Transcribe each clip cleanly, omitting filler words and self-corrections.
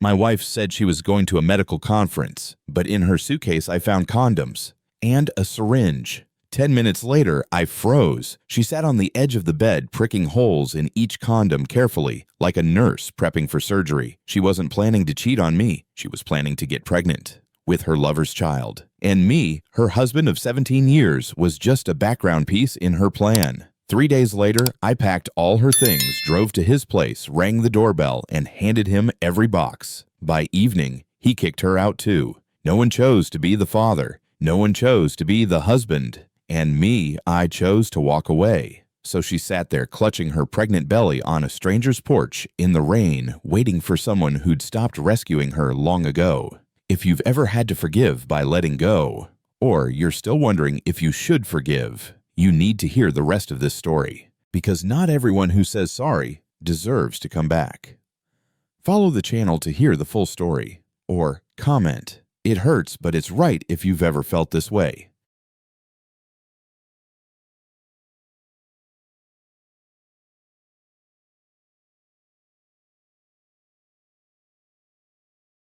My wife said she was going to a medical conference, but in her suitcase I found condoms and a syringe. 10 minutes later, I froze. She sat on the edge of the bed, pricking holes in each condom carefully, like a nurse prepping for surgery. She wasn't planning to cheat on me. She was planning to get pregnant with her lover's child. And me, her husband of 17 years, was just a background piece in her plan. 3 days later, I packed all her things, drove to his place, rang the doorbell, and handed him every box. By evening, he kicked her out too. No one chose to be the father. No one chose to be the husband. And me, I chose to walk away. So she sat there clutching her pregnant belly on a stranger's porch in the rain, waiting for someone who'd stopped rescuing her long ago. If you've ever had to forgive by letting go, or you're still wondering if you should forgive, you need to hear the rest of this story, because not everyone who says sorry deserves to come back. Follow the channel to hear the full story, or comment. It hurts, but it's right if you've ever felt this way.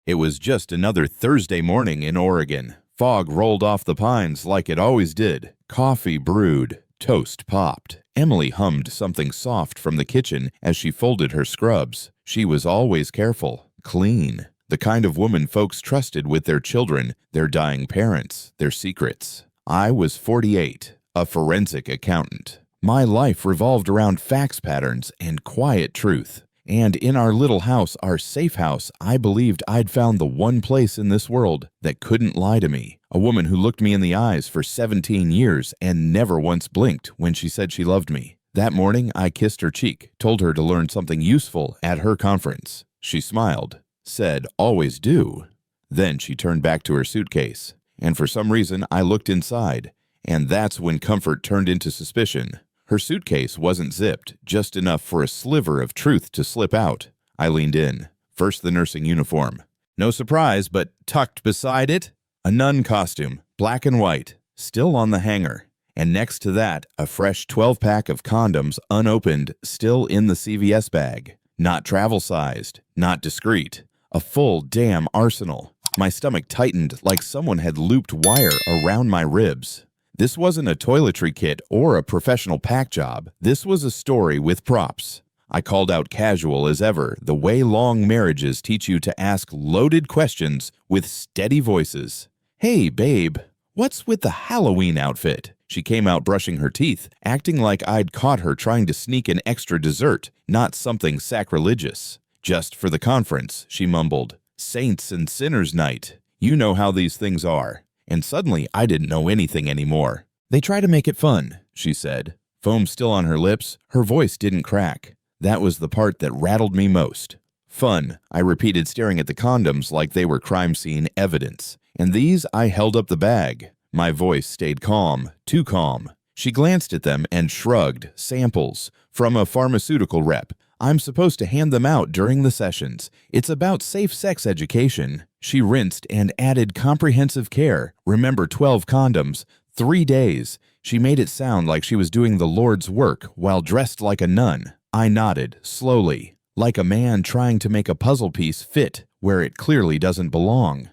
It was just another Thursday morning in Oregon. Fog rolled off the pines like it always did. Coffee brewed. Toast popped. Emily hummed something soft from the kitchen as she folded her scrubs. She was always careful, clean, the kind of woman folks trusted with their children, their dying parents, their secrets. I was 48, a forensic accountant. My life revolved around fax patterns and quiet truth. And in our little house, our safe house, I believed I'd found the one place in this world that couldn't lie to me. A woman who looked me in the eyes for 17 years and never once blinked when she said she loved me. That morning, I kissed her cheek, told her to learn something useful at her conference. She smiled, said, "Always do." Then she turned back to her suitcase. And for some reason, I looked inside. And that's when comfort turned into suspicion. Her suitcase wasn't zipped, just enough for a sliver of truth to slip out. I leaned in. First the nursing uniform. No surprise, but tucked beside it, a nun costume, black and white, still on the hanger. And next to that, a fresh 12-pack of condoms, unopened, still in the CVS bag. Not travel-sized, not discreet. A full damn arsenal. My stomach tightened like someone had looped wire around my ribs. This wasn't a toiletry kit or a professional pack job. This was a story with props. I called out casual as ever, the way long marriages teach you to ask loaded questions with steady voices. "Hey, babe, what's with the Halloween outfit?" She came out brushing her teeth, acting like I'd caught her trying to sneak an extra dessert, not something sacrilegious. "Just for the conference," she mumbled. "Saints and sinners night. You know how these things are." And suddenly, I didn't know anything anymore. "They try to make it fun," she said. Foam still on her lips, her voice didn't crack. That was the part that rattled me most. "Fun," I repeated, staring at the condoms like they were crime scene evidence. "And these?" I held up the bag. My voice stayed calm, too calm. She glanced at them and shrugged. "Samples. From a pharmaceutical rep. I'm supposed to hand them out during the sessions. It's about safe sex education." She rinsed and added comprehensive care. Remember 12 condoms, 3 days. She made it sound like she was doing the Lord's work while dressed like a nun. I nodded, slowly, like a man trying to make a puzzle piece fit where it clearly doesn't belong.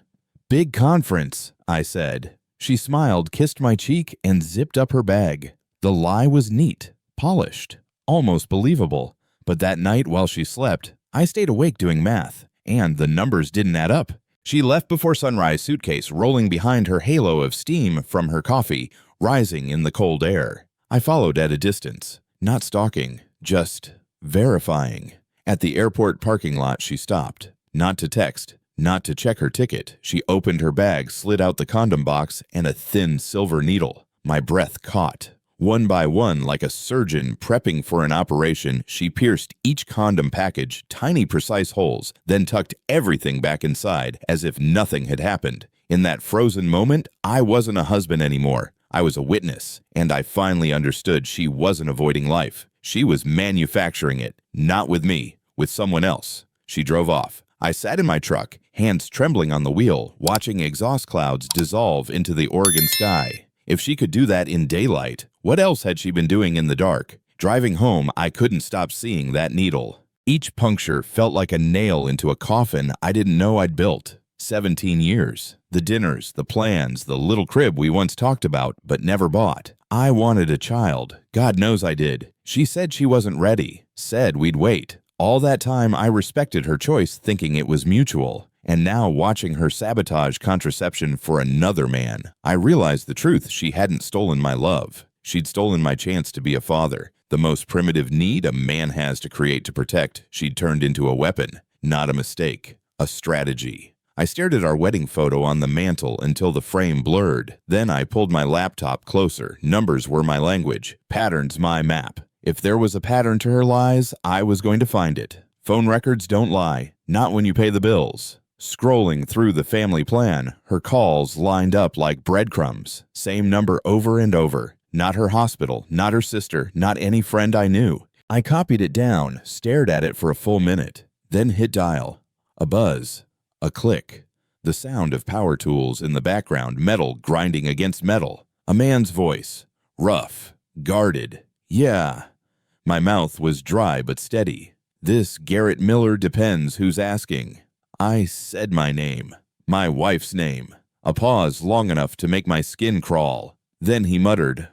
"Big conference," I said. She smiled, kissed my cheek, and zipped up her bag. The lie was neat, polished, almost believable. But that night while she slept, I stayed awake doing math, and the numbers didn't add up. She left before sunrise, suitcase rolling behind her, halo of steam from her coffee rising in the cold air. I followed at a distance, not stalking, just verifying. At the airport parking lot, she stopped. Not to text, not to check her ticket. She opened her bag, slid out the condom box, and a thin silver needle. My breath caught. One by one, like a surgeon prepping for an operation, she pierced each condom package, tiny precise holes, then tucked everything back inside as if nothing had happened. In that frozen moment, I wasn't a husband anymore. I was a witness, and I finally understood she wasn't avoiding life. She was manufacturing it, not with me, with someone else. She drove off. I sat in my truck, hands trembling on the wheel, watching exhaust clouds dissolve into the Oregon sky. If she could do that in daylight, what else had she been doing in the dark? Driving home, I couldn't stop seeing that needle. Each puncture felt like a nail into a coffin I didn't know I'd built. 17 years. The dinners, the plans, the little crib we once talked about but never bought. I wanted a child. God knows I did. She said she wasn't ready. Said we'd wait. All that time I respected her choice, thinking it was mutual. And now, watching her sabotage contraception for another man, I realized the truth. She hadn't stolen my love. She'd stolen my chance to be a father. The most primitive need a man has to create to protect, she'd turned into a weapon. Not a mistake. A strategy. I stared at our wedding photo on the mantle until the frame blurred. Then I pulled my laptop closer. Numbers were my language. Patterns my map. If there was a pattern to her lies, I was going to find it. Phone records don't lie. Not when you pay the bills. Scrolling through the family plan, her calls lined up like breadcrumbs. Same number over and over. Not her hospital, not her sister, not any friend I knew. I copied it down, stared at it for a full minute, then hit dial. A buzz. A click. The sound of power tools in the background, metal grinding against metal. A man's voice. Rough. Guarded. Yeah. My mouth was dry but steady. This Garrett Miller depends who's asking. I said my name. My wife's name. A pause long enough to make my skin crawl. Then he muttered,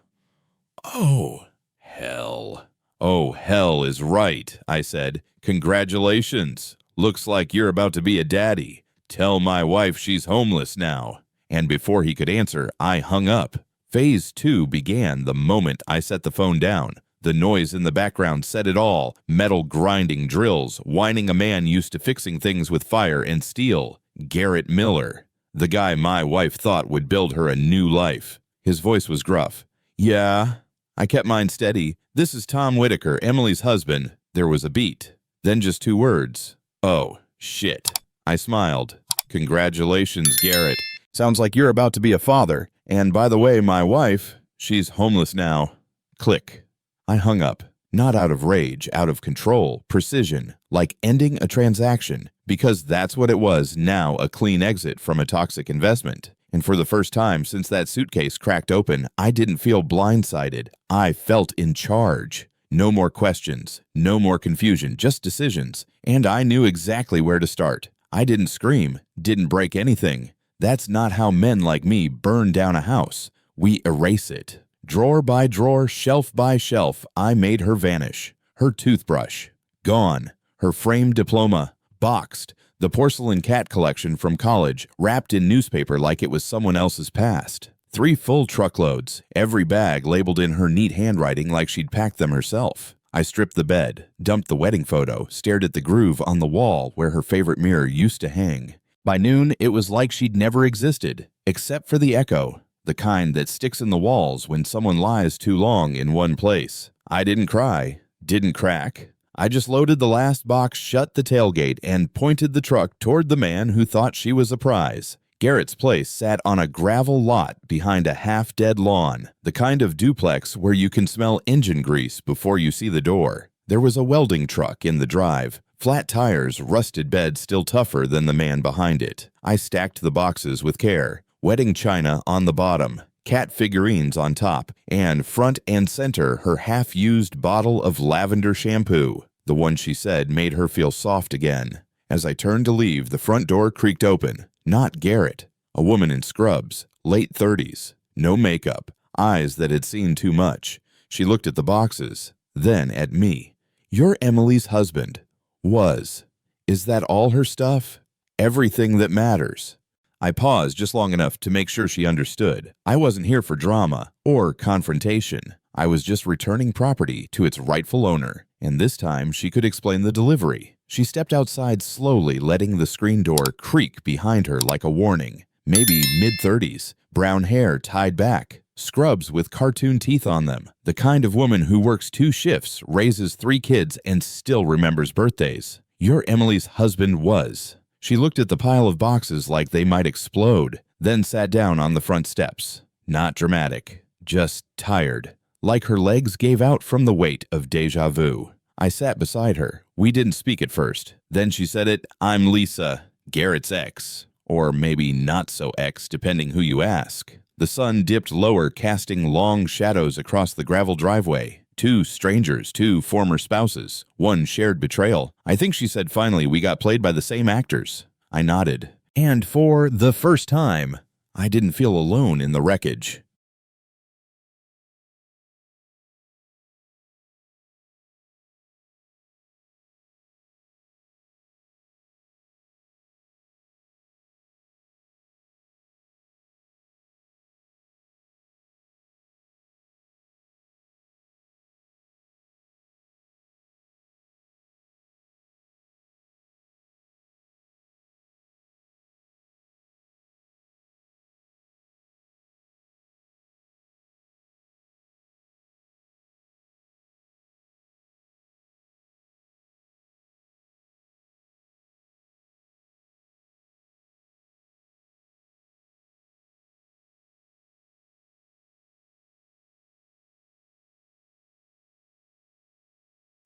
"Oh, hell." "Oh, hell is right," I said. "Congratulations. Looks like you're about to be a daddy. Tell my wife she's homeless now." And before he could answer, I hung up. Phase 2 began the moment I set the phone down. The noise in the background said it all. Metal grinding, drills, whining a man used to fixing things with fire and steel. Garrett Miller. The guy my wife thought would build her a new life. His voice was gruff. "Yeah." I kept mine steady. "This is Tom Whitaker, Emily's husband." There was a beat. Then just 2 words. "Oh, shit." I smiled. "Congratulations, Garrett. Sounds like you're about to be a father. And by the way, my wife, she's homeless now." Click. I hung up. Not out of rage, out of control, precision, like ending a transaction. Because that's what it was, now a clean exit from a toxic investment. And for the first time since that suitcase cracked open, I didn't feel blindsided. I felt in charge. No more questions, no more confusion, just decisions. And I knew exactly where to start. I didn't scream, didn't break anything. That's not how men like me burn down a house. We erase it. Drawer by drawer, shelf by shelf, I made her vanish. Her toothbrush, gone. Her framed diploma, boxed. The porcelain cat collection from college, wrapped in newspaper like it was someone else's past. 3 full truckloads, every bag labeled in her neat handwriting like she'd packed them herself. I stripped the bed, dumped the wedding photo, stared at the groove on the wall where her favorite mirror used to hang. By noon, it was like she'd never existed, except for the echo, the kind that sticks in the walls when someone lies too long in one place. I didn't cry, didn't crack. I just loaded the last box, shut the tailgate, and pointed the truck toward the man who thought she was a prize. Garrett's place sat on a gravel lot behind a half-dead lawn, the kind of duplex where you can smell engine grease before you see the door. There was a welding truck in the drive, flat tires, rusted bed still tougher than the man behind it. I stacked the boxes with care, wedding china on the bottom, cat figurines on top, and front and center her half-used bottle of lavender shampoo. The one she said made her feel soft again. As I turned to leave, the front door creaked open. Not Garrett. A woman in scrubs, late 30s, no makeup, eyes that had seen too much. She looked at the boxes, then at me. "You're Emily's husband." Was. Is that all her stuff? Everything that matters. I paused just long enough to make sure she understood. I wasn't here for drama or confrontation. I was just returning property to its rightful owner, and this time she could explain the delivery. She stepped outside slowly, letting the screen door creak behind her like a warning. Maybe mid-30s, brown hair tied back, scrubs with cartoon teeth on them, the kind of woman who works 2 shifts, raises 3 kids, and still remembers birthdays. "You're Emily's husband was." She looked at the pile of boxes like they might explode, then sat down on the front steps. Not dramatic, just tired, like her legs gave out from the weight of déjà vu. I sat beside her. We didn't speak at first. Then she said it, "I'm Lisa, Garrett's ex." Or maybe not so ex, depending who you ask. The sun dipped lower, casting long shadows across the gravel driveway. 2 strangers, 2 former spouses, 1 shared betrayal. I think she said finally we got played by the same actors. I nodded. And for the first time, I didn't feel alone in the wreckage.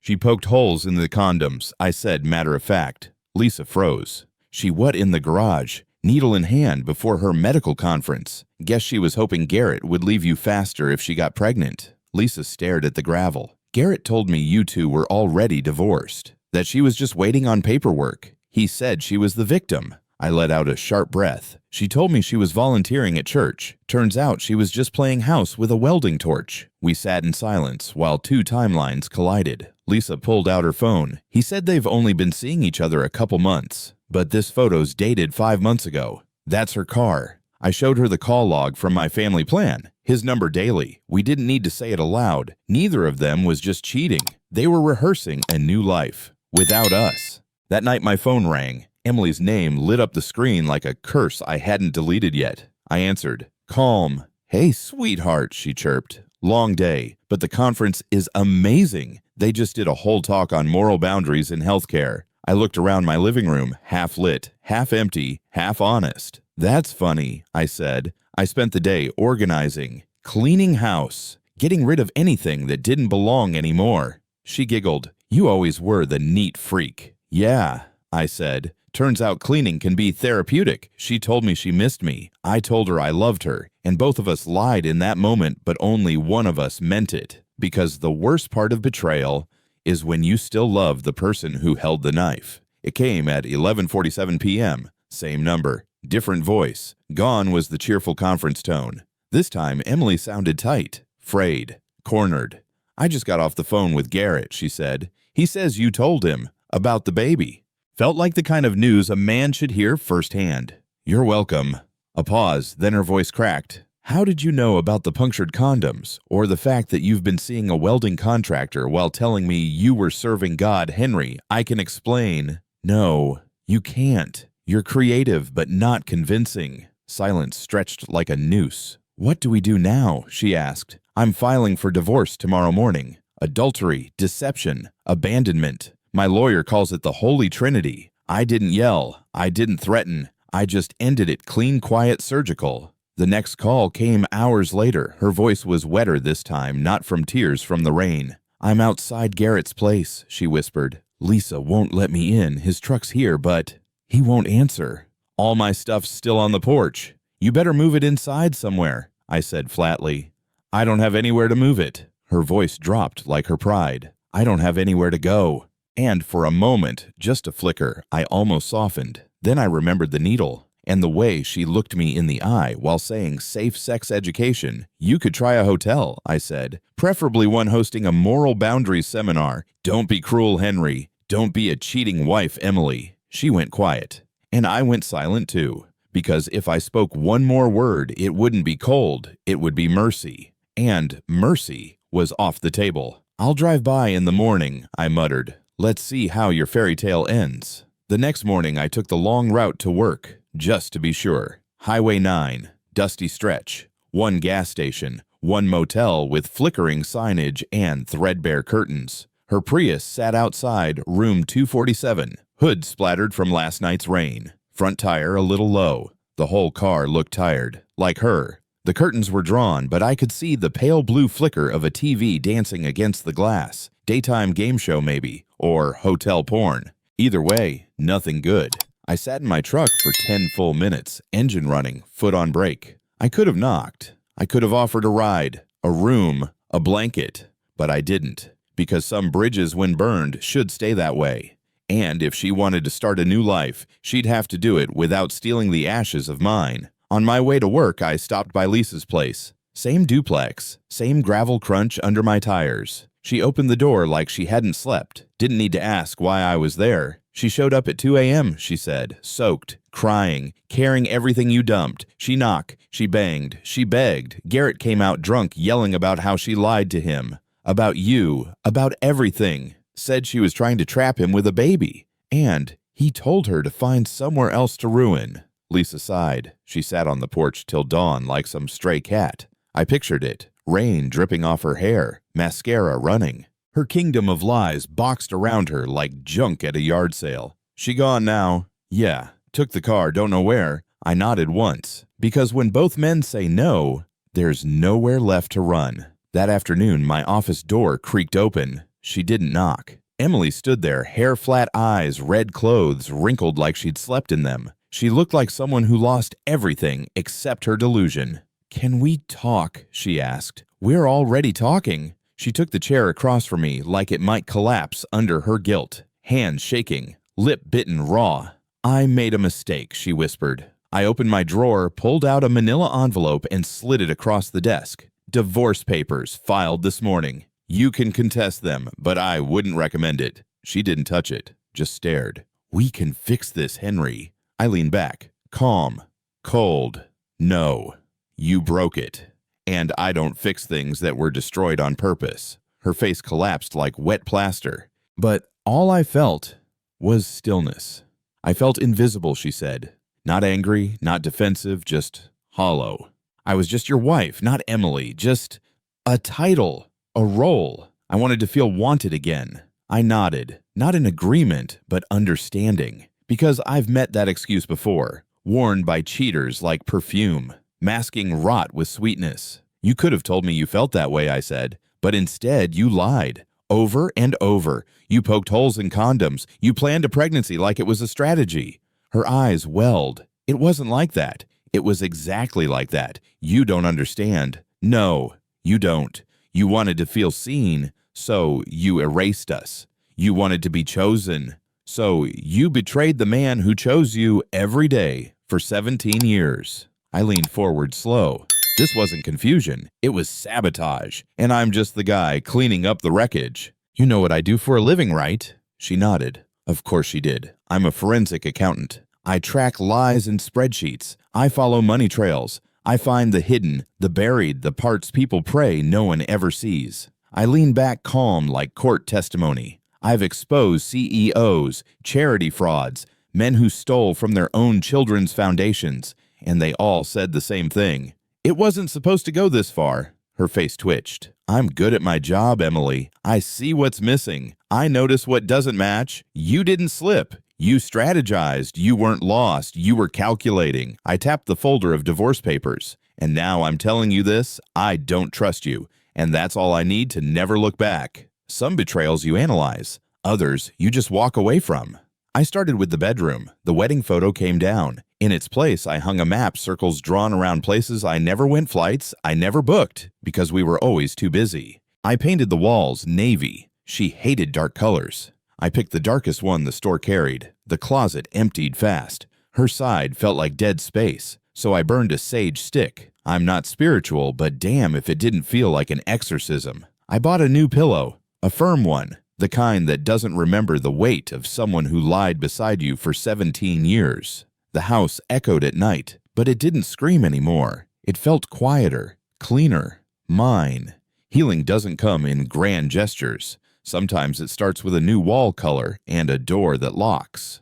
She poked holes in the condoms, I said matter of fact. Lisa froze. She what in the garage, needle in hand before her medical conference. Guess she was hoping Garrett would leave you faster if she got pregnant. Lisa stared at the gravel. Garrett told me you two were already divorced, that she was just waiting on paperwork. He said she was the victim. I let out a sharp breath. She told me she was volunteering at church. Turns out she was just playing house with a welding torch. We sat in silence while 2 timelines collided. Lisa pulled out her phone. He said they've only been seeing each other a couple months, but this photo's dated 5 months ago. That's her car. I showed her the call log from my family plan. His number daily. We didn't need to say it aloud. Neither of them was just cheating. They were rehearsing a new life. Without us. That night my phone rang. Emily's name lit up the screen like a curse I hadn't deleted yet. I answered. Calm. Hey, sweetheart, she chirped. Long day, but the conference is amazing. They just did a whole talk on moral boundaries in healthcare. I looked around my living room, half lit, half empty, half honest. That's funny, I said. I spent the day organizing, cleaning house, getting rid of anything that didn't belong anymore. She giggled. You always were the neat freak. Yeah, I said. Turns out cleaning can be therapeutic. She told me she missed me. I told her I loved her, and both of us lied in that moment, but only one of us meant it. Because the worst part of betrayal is when you still love the person who held the knife. It came at 11:47 p.m. Same number, different voice. Gone was the cheerful conference tone. This time, Emily sounded tight, frayed, cornered. I just got off the phone with Garrett, she said. He says you told him about the baby. Felt like the kind of news a man should hear firsthand. You're welcome. A pause, then her voice cracked. How did you know about the punctured condoms, or the fact that you've been seeing a welding contractor while telling me you were serving God, Henry? I can explain. No, you can't. You're creative, but not convincing. Silence stretched like a noose. What do we do now? She asked. I'm filing for divorce tomorrow morning. Adultery, deception, abandonment. My lawyer calls it the Holy Trinity. I didn't yell. I didn't threaten. I just ended it clean, quiet, surgical. The next call came hours later. Her voice was wetter this time, not from tears from the rain. I'm outside Garrett's place, she whispered. Lisa won't let me in. His truck's here, but he won't answer. All my stuff's still on the porch. You better move it inside somewhere, I said flatly. I don't have anywhere to move it. Her voice dropped like her pride. I don't have anywhere to go. And for a moment, just a flicker, I almost softened. Then I remembered the needle and the way she looked me in the eye while saying safe sex education. You could try a hotel, I said, preferably one hosting a moral boundaries seminar. Don't be cruel, Henry. Don't be a cheating wife, Emily. She went quiet. And I went silent too, because if I spoke one more word, it wouldn't be cold, it would be mercy. And mercy was off the table. I'll drive by in the morning, I muttered. Let's see how your fairy tale ends. The next morning, I took the long route to work, just to be sure. Highway 9, dusty stretch, 1 gas station, 1 motel with flickering signage and threadbare curtains. Her Prius sat outside room 247, hood splattered from last night's rain, front tire a little low. The whole car looked tired, like her. The curtains were drawn, but I could see the pale blue flicker of a TV dancing against the glass. Daytime game show maybe, or hotel porn. Either way, nothing good. I sat in my truck for 10 full minutes, engine running, foot on brake. I could have knocked. I could have offered a ride, a room, a blanket. but I didn't, because some bridges, when burned, should stay that way. And if she wanted to start a new life, she'd have to do it without stealing the ashes of mine. On my way to work, I stopped by Lisa's place. Same duplex, same gravel crunch under my tires. She opened the door like she hadn't slept. Didn't need to ask why I was there. She showed up at 2 a.m., she said, soaked, crying, carrying everything you dumped. She knocked, she banged, she begged. Garrett came out drunk, yelling about how she lied to him. About you, about everything. Said she was trying to trap him with a baby. And he told her to find somewhere else to ruin. Lisa sighed. She sat on the porch till dawn like some stray cat. I pictured it. Rain dripping off her hair, mascara running. Her kingdom of lies boxed around her like junk at a yard sale. She gone now? Yeah. Took the car, don't know where. I nodded once. Because when both men say no, there's nowhere left to run. That afternoon, my office door creaked open. She didn't knock. Emily stood there, hair flat eyes, red clothes, wrinkled like she'd slept in them. She looked like someone who lost everything except her delusion. "Can we talk?" she asked. "We're already talking." She took the chair across from me like it might collapse under her guilt, hands shaking, lip bitten raw. "I made a mistake," she whispered. I opened my drawer, pulled out a manila envelope, and slid it across the desk. "Divorce papers, filed this morning. You can contest them, but I wouldn't recommend it." She didn't touch it, just stared. "We can fix this, Henry." I leaned back, calm, cold. "No. You broke it. And I don't fix things that were destroyed on purpose." Her face collapsed like wet plaster. But all I felt was stillness. I felt invisible, she said. Not angry, not defensive, just hollow. I was just your wife, not Emily, just a title, a role. I wanted to feel wanted again. I nodded, not in agreement, but understanding. Because I've met that excuse before, worn by cheaters like perfume, masking rot with sweetness. "You could have told me you felt that way," I said, "but instead you lied. Over and over. You poked holes in condoms. You planned a pregnancy like it was a strategy." Her eyes welled. "It wasn't like that. It was exactly like that. You don't understand." "No, you don't. You wanted to feel seen, so you erased us. You wanted to be chosen, so you betrayed the man who chose you every day for 17 years. I leaned forward slow. This wasn't confusion. It was sabotage, and I'm just the guy cleaning up the wreckage. "You know what I do for a living, right?" She nodded. Of course she did. "I'm a forensic accountant. I track lies in spreadsheets. I follow money trails. I find the hidden, the buried, the parts people pray no one ever sees." I lean back calm like court testimony. I've exposed CEOs, charity frauds, men who stole from their own children's foundations, and they all said the same thing. "It wasn't supposed to go this far." Her face twitched. "I'm good at my job, Emily. I see what's missing. I notice what doesn't match. You didn't slip. You strategized. You weren't lost. You were calculating." I tapped the folder of divorce papers. "And now I'm telling you this, I don't trust you. And that's all I need to never look back." Some betrayals you analyze. Others you just walk away from. I started with the bedroom. The wedding photo came down. In its place, I hung a map, circles drawn around places I never went, flights I never booked, because we were always too busy. I painted the walls navy. She hated dark colors. I picked the darkest one the store carried. The closet emptied fast. Her side felt like dead space, so I burned a sage stick. I'm not spiritual, but damn if it didn't feel like an exorcism. I bought a new pillow, a firm one, the kind that doesn't remember the weight of someone who lied beside you for 17 years. The house echoed at night, but it didn't scream anymore. It felt quieter, cleaner, mine. Healing doesn't come in grand gestures. Sometimes it starts with a new wall color and a door that locks.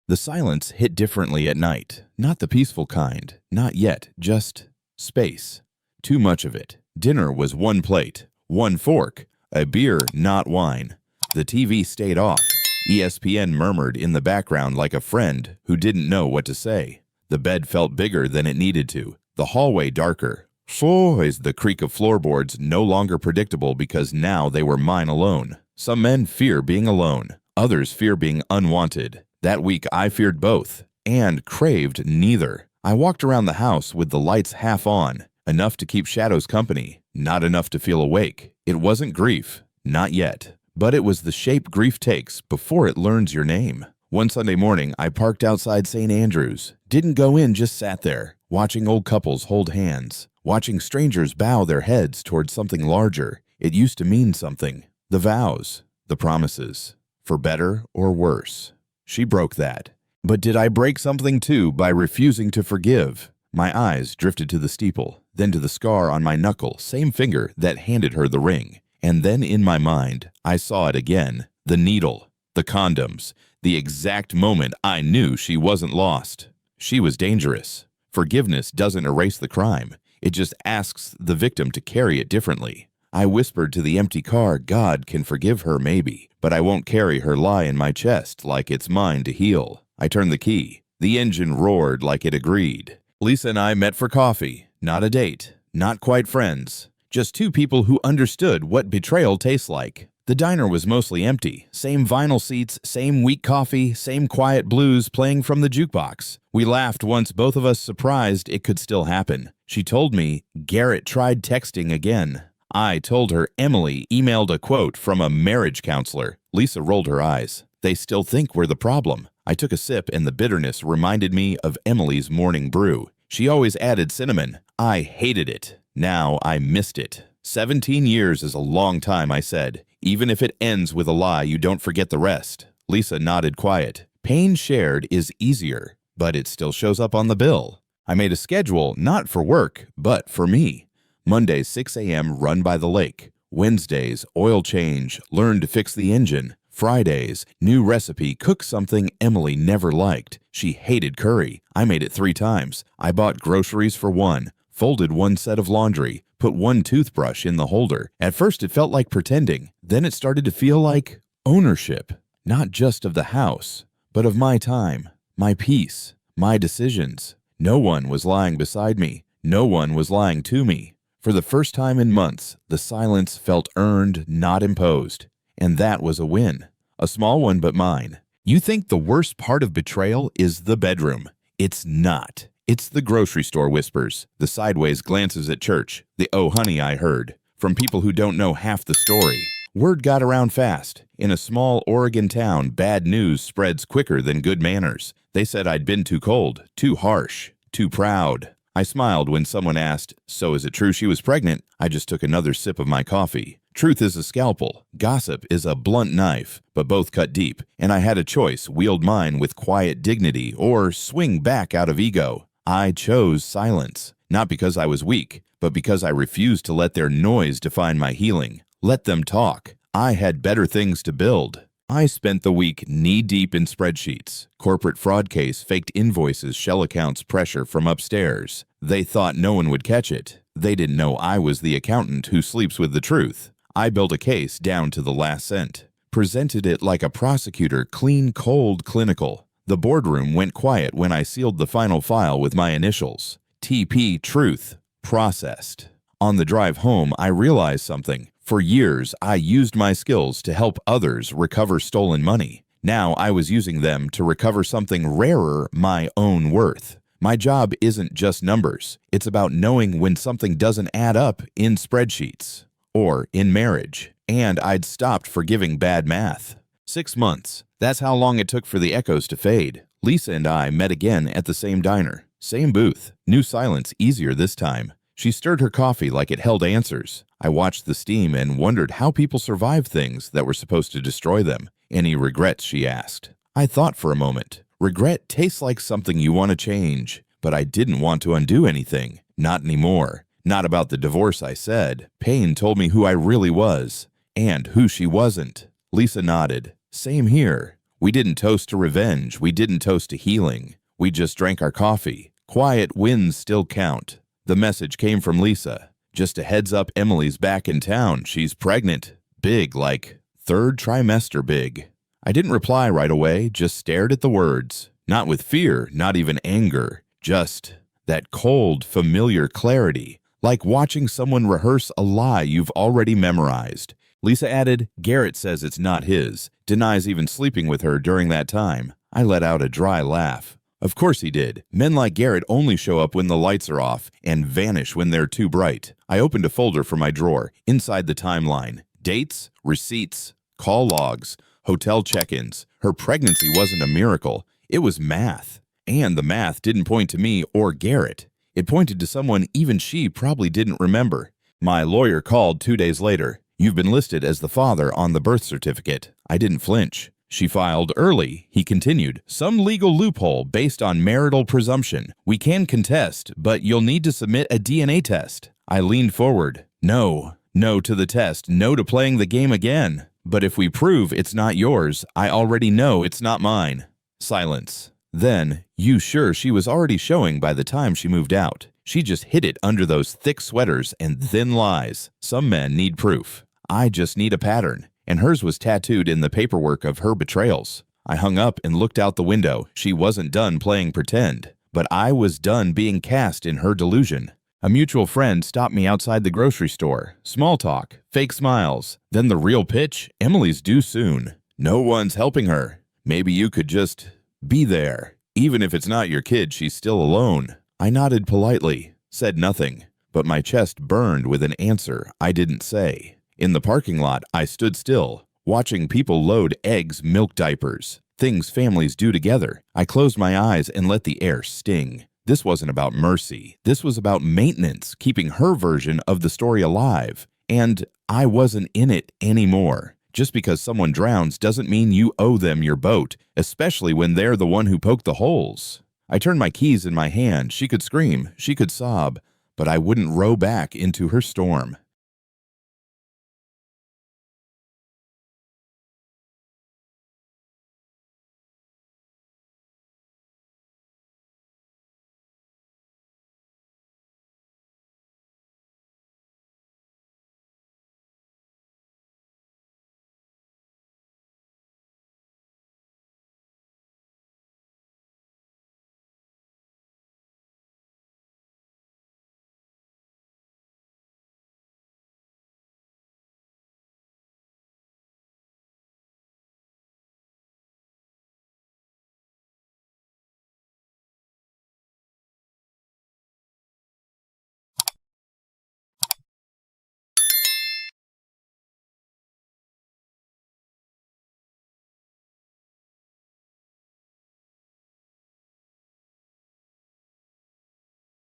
The silence hit differently at night. Not the peaceful kind. Not yet. Just space. Too much of it. Dinner was one plate, one fork, a beer, not wine. The TV stayed off. ESPN murmured in the background like a friend who didn't know what to say. The bed felt bigger than it needed to. The hallway darker. Is the creak of floorboards no longer predictable because now they were mine alone. Some men fear being alone. Others fear being unwanted. That week I feared both and craved neither. I walked around the house with the lights half on, enough to keep shadows company, not enough to feel awake. It wasn't grief, not yet, but it was the shape grief takes before it learns your name. One Sunday morning, I parked outside St. Andrews. Didn't go in, just sat there, watching old couples hold hands, watching strangers bow their heads towards something larger. It used to mean something. The vows, the promises, for better or worse. She broke that. But did I break something too by refusing to forgive? My eyes drifted to the steeple, then to the scar on my knuckle, same finger that handed her the ring. And then in my mind, I saw it again. The needle, the condoms, the exact moment I knew she wasn't lost. She was dangerous. Forgiveness doesn't erase the crime. It just asks the victim to carry it differently. I whispered to the empty car, God can forgive her maybe, but I won't carry her lie in my chest like it's mine to heal. I turned the key. The engine roared like it agreed. Lisa and I met for coffee. Not a date. Not quite friends. Just two people who understood what betrayal tastes like. The diner was mostly empty. Same vinyl seats, same weak coffee, same quiet blues playing from the jukebox. We laughed once both of us surprised it could still happen. She told me Garrett tried texting again. I told her Emily emailed a quote from a marriage counselor. Lisa rolled her eyes. They still think we're the problem. I took a sip and the bitterness reminded me of Emily's morning brew. She always added cinnamon. I hated it. Now I missed it. 17 years is a long time, I said. Even if it ends with a lie, you don't forget the rest. Lisa nodded quiet. Pain shared is easier, but it still shows up on the bill. I made a schedule, not for work, but for me. Mondays, 6 a.m., run by the lake. Wednesdays, oil change, learn to fix the engine. Fridays, new recipe, cook something Emily never liked. She hated curry. I made it 3 times. I bought groceries for one, folded one set of laundry, put one toothbrush in the holder. At first it felt like pretending. Then it started to feel like ownership, not just of the house, but of my time, my peace, my decisions. No one was lying beside me. No one was lying to me. For the first time in months, the silence felt earned, not imposed. And that was a win. A small one, but mine. You think the worst part of betrayal is the bedroom. It's not. It's the grocery store whispers, the sideways glances at church, the "oh honey, I heard," from people who don't know half the story. Word got around fast. In a small Oregon town, bad news spreads quicker than good manners. They said I'd been too cold, too harsh, too proud. I smiled when someone asked, so is it true she was pregnant? I just took another sip of my coffee. Truth is a scalpel. Gossip is a blunt knife, but both cut deep. And I had a choice, wield mine with quiet dignity or swing back out of ego. I chose silence, not because I was weak, but because I refused to let their noise define my healing. Let them talk. I had better things to build. I spent the week knee-deep in spreadsheets. Corporate fraud case, faked invoices, shell accounts, pressure from upstairs. They thought no one would catch it. They didn't know I was the accountant who sleeps with the truth. I built a case down to the last cent. Presented it like a prosecutor, clean, cold, clinical. The boardroom went quiet when I sealed the final file with my initials. TP Truth. Processed. On the drive home, I realized something. For years, I used my skills to help others recover stolen money. Now I was using them to recover something rarer, my own worth. My job isn't just numbers. It's about knowing when something doesn't add up in spreadsheets or in marriage. And I'd stopped forgiving bad math. 6 months. That's how long it took for the echoes to fade. Lisa and I met again at the same diner. Same booth. New silence, easier this time. She stirred her coffee like it held answers. I watched the steam and wondered how people survived things that were supposed to destroy them. Any regrets, she asked. I thought for a moment. Regret tastes like something you want to change, but I didn't want to undo anything. Not anymore. Not about the divorce, I said. Pain told me who I really was and who she wasn't. Lisa nodded. Same here. We didn't toast to revenge. We didn't toast to healing. We just drank our coffee. Quiet wins still count. The message came from Lisa. Just a heads up, Emily's back in town. She's pregnant. Big, like third trimester big. I didn't reply right away, just stared at the words. Not with fear, not even anger. Just that cold, familiar clarity, like watching someone rehearse a lie you've already memorized. Lisa added, Garrett says it's not his, denies even sleeping with her during that time. I let out a dry laugh. Of course he did. Men like Garrett only show up when the lights are off and vanish when they're too bright. I opened a folder from my drawer, inside the timeline. Dates, receipts, call logs, hotel check-ins. Her pregnancy wasn't a miracle. It was math. And the math didn't point to me or Garrett. It pointed to someone even she probably didn't remember. My lawyer called 2 days later. You've been listed as the father on the birth certificate. I didn't flinch. She filed early, he continued. Some legal loophole based on marital presumption. We can contest, but you'll need to submit a DNA test. I leaned forward. No to the test, no to playing the game again. But if we prove it's not yours, I already know it's not mine. Silence. Then, you sure she was already showing by the time she moved out. She just hid it under those thick sweaters and thin lies. Some men need proof. I just need a pattern. And hers was tattooed in the paperwork of her betrayals. I hung up and looked out the window. She wasn't done playing pretend, but I was done being cast in her delusion. A mutual friend stopped me outside the grocery store. Small talk, fake smiles. Then the real pitch, Emily's due soon. No one's helping her. Maybe you could just be there. Even if it's not your kid, she's still alone. I nodded politely, said nothing, but my chest burned with an answer I didn't say. In the parking lot, I stood still, watching people load eggs, milk diapers, things families do together. I closed my eyes and let the air sting. This wasn't about mercy. This was about maintenance, keeping her version of the story alive. And I wasn't in it anymore. Just because someone drowns doesn't mean you owe them your boat, especially when they're the one who poked the holes. I turned my keys in my hand. She could scream, she could sob, but I wouldn't row back into her storm.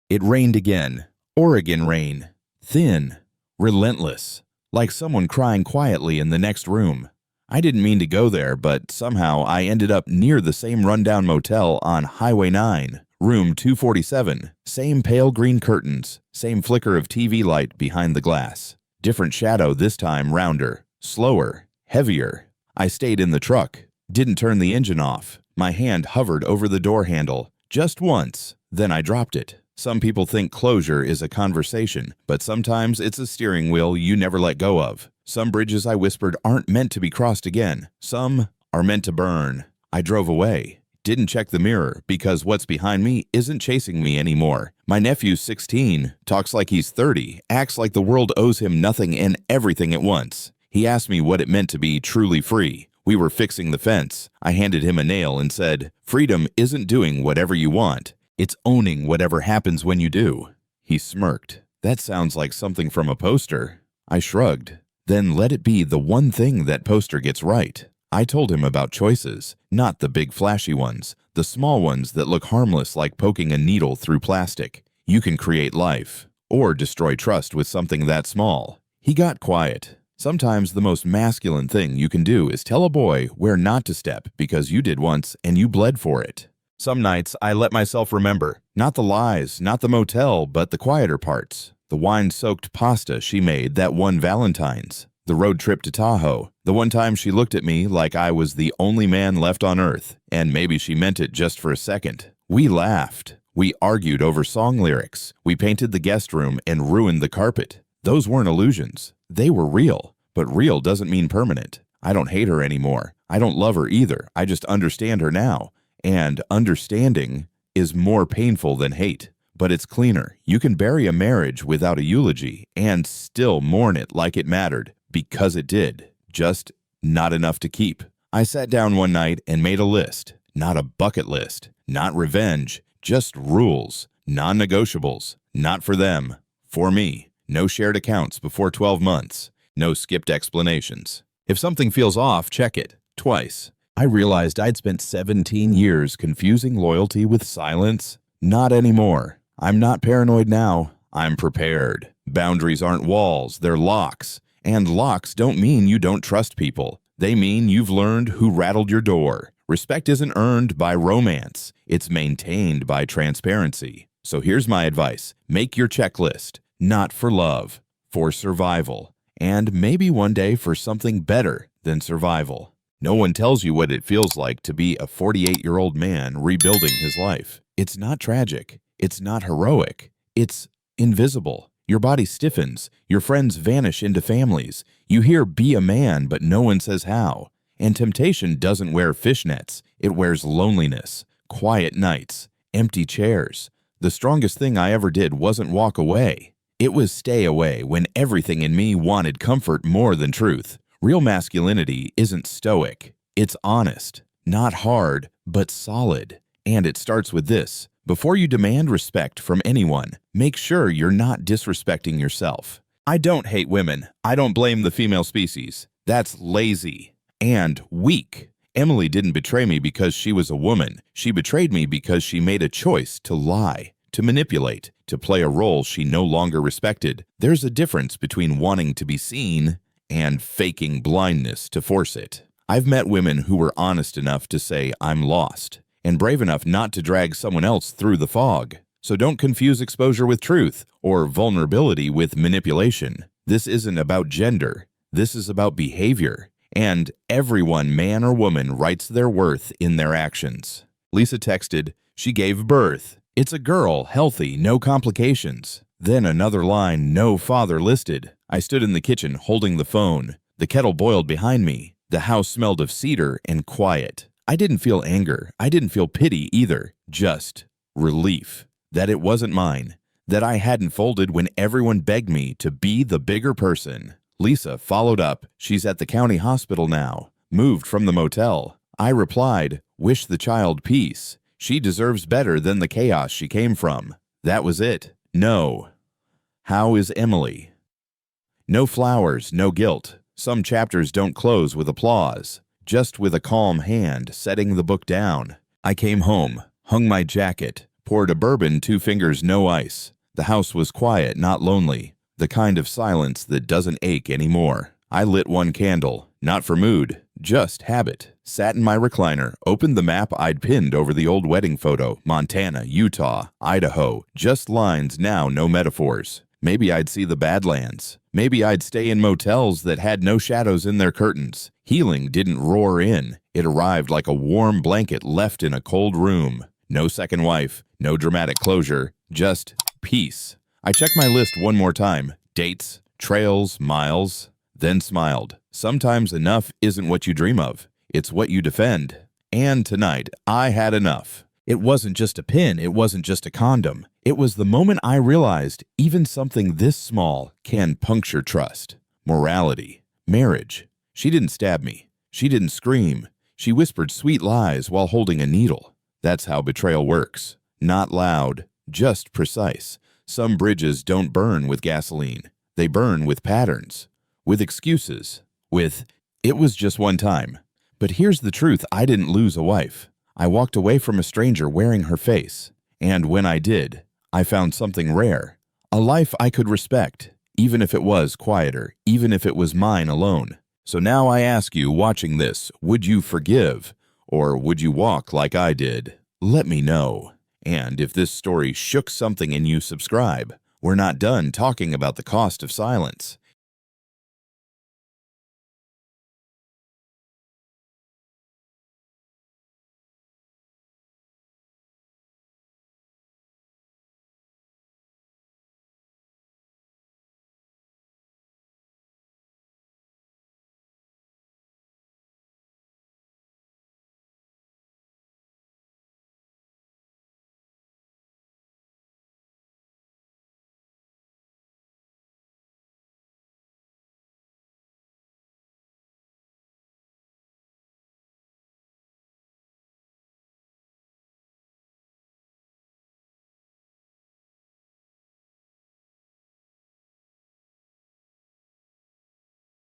It rained again. Oregon rain. Thin. Relentless. Like someone crying quietly in the next room. I didn't mean to go there, but somehow I ended up near the same rundown motel on Highway 9, room 247. Same pale green curtains. Same flicker of TV light behind the glass. Different shadow this time, rounder. Slower. Heavier. I stayed in the truck. Didn't turn the engine off. My hand hovered over the door handle. Just once. Then I dropped it. Some people think closure is a conversation, but sometimes it's a steering wheel you never let go of. Some bridges, I whispered, aren't meant to be crossed again. Some are meant to burn. I drove away. Didn't check the mirror, because what's behind me isn't chasing me anymore. My nephew's 16, talks like he's 30, acts like the world owes him nothing and everything at once. He asked me what it meant to be truly free. We were fixing the fence. I handed him a nail and said, freedom isn't doing whatever you want. It's owning whatever happens when you do. He smirked. That sounds like something from a poster. I shrugged. Then let it be the one thing that poster gets right. I told him about choices, not the big flashy ones, the small ones that look harmless like poking a needle through plastic. You can create life, or destroy trust with something that small. He got quiet. Sometimes the most masculine thing you can do is tell a boy where not to step because you did once and you bled for it. Some nights I let myself remember, not the lies, not the motel, but the quieter parts. The wine-soaked pasta she made that one Valentine's. The road trip to Tahoe. The one time she looked at me like I was the only man left on earth, and maybe she meant it just for a second. We laughed. We argued over song lyrics. We painted the guest room and ruined the carpet. Those weren't illusions. They were real. But real doesn't mean permanent. I don't hate her anymore. I don't love her either. I just understand her now. And understanding is more painful than hate. But it's cleaner. You can bury a marriage without a eulogy and still mourn it like it mattered, because it did. Just not enough to keep. I sat down one night and made a list. Not a bucket list. Not revenge. Just rules. Non-negotiables. Not for them. For me. No shared accounts before 12 months. No skipped explanations. If something feels off, check it. Twice. I realized I'd spent 17 years confusing loyalty with silence. Not anymore. I'm not paranoid now. I'm prepared. Boundaries aren't walls, they're locks. And locks don't mean you don't trust people. They mean you've learned who rattled your door. Respect isn't earned by romance. It's maintained by transparency. So here's my advice. Make your checklist. Not for love. For survival. And maybe one day for something better than survival. No one tells you what it feels like to be a 48-year-old man rebuilding his life. It's not tragic. It's not heroic. It's invisible. Your body stiffens. Your friends vanish into families. You hear "be a man," but no one says how. And temptation doesn't wear fishnets. It wears loneliness, quiet nights, empty chairs. The strongest thing I ever did wasn't walk away. It was stay away when everything in me wanted comfort more than truth. Real masculinity isn't stoic. It's honest. Not hard, but solid. And it starts with this. Before you demand respect from anyone, make sure you're not disrespecting yourself. I don't hate women. I don't blame the female species. That's lazy and weak. Emily didn't betray me because she was a woman. She betrayed me because she made a choice to lie, to manipulate, to play a role she no longer respected. There's a difference between wanting to be seen and faking blindness to force it. I've met women who were honest enough to say, "I'm lost," and brave enough not to drag someone else through the fog. So don't confuse exposure with truth or vulnerability with manipulation. This isn't about gender. This is about behavior. And everyone, man or woman, writes their worth in their actions. Lisa texted, "She gave birth. It's a girl, healthy, no complications." Then another line, "No father listed." I stood in the kitchen holding the phone. The kettle boiled behind me. The house smelled of cedar and quiet. I didn't feel anger. I didn't feel pity either. Just relief. That it wasn't mine. That I hadn't folded when everyone begged me to be the bigger person. Lisa followed up, "She's at the county hospital now. Moved from the motel." I replied, "Wish the child peace. She deserves better than the chaos she came from." That was it. No. How is Emily? No flowers, no guilt. Some chapters don't close with applause, just with a calm hand setting the book down. I came home, hung my jacket, poured a bourbon, 2 fingers, no ice. The house was quiet, not lonely. The kind of silence that doesn't ache anymore. I lit one candle, not for mood, just habit. Sat in my recliner, opened the map I'd pinned over the old wedding photo. Montana, Utah, Idaho. Just lines now, no metaphors. Maybe I'd see the Badlands. Maybe I'd stay in motels that had no shadows in their curtains. Healing didn't roar in. It arrived like a warm blanket left in a cold room. No second wife, no dramatic closure, just peace. I checked my list one more time. Dates, trails, miles, then smiled. Sometimes enough isn't what you dream of. It's what you defend. And tonight, I had enough. It wasn't just a pin. It wasn't just a condom. It was the moment I realized even something this small can puncture trust, morality, marriage. She didn't stab me. She didn't scream. She whispered sweet lies while holding a needle. That's how betrayal works. Not loud, just precise. Some bridges don't burn with gasoline. They burn with patterns, with excuses, with, "It was just one time." But here's the truth. I didn't lose a wife. I walked away from a stranger wearing her face. And when I did, I found something rare. A life I could respect, even if it was quieter, even if it was mine alone. So now I ask you, watching this, would you forgive? Or would you walk like I did? Let me know. And if this story shook something in you, subscribe. We're not done talking about the cost of silence.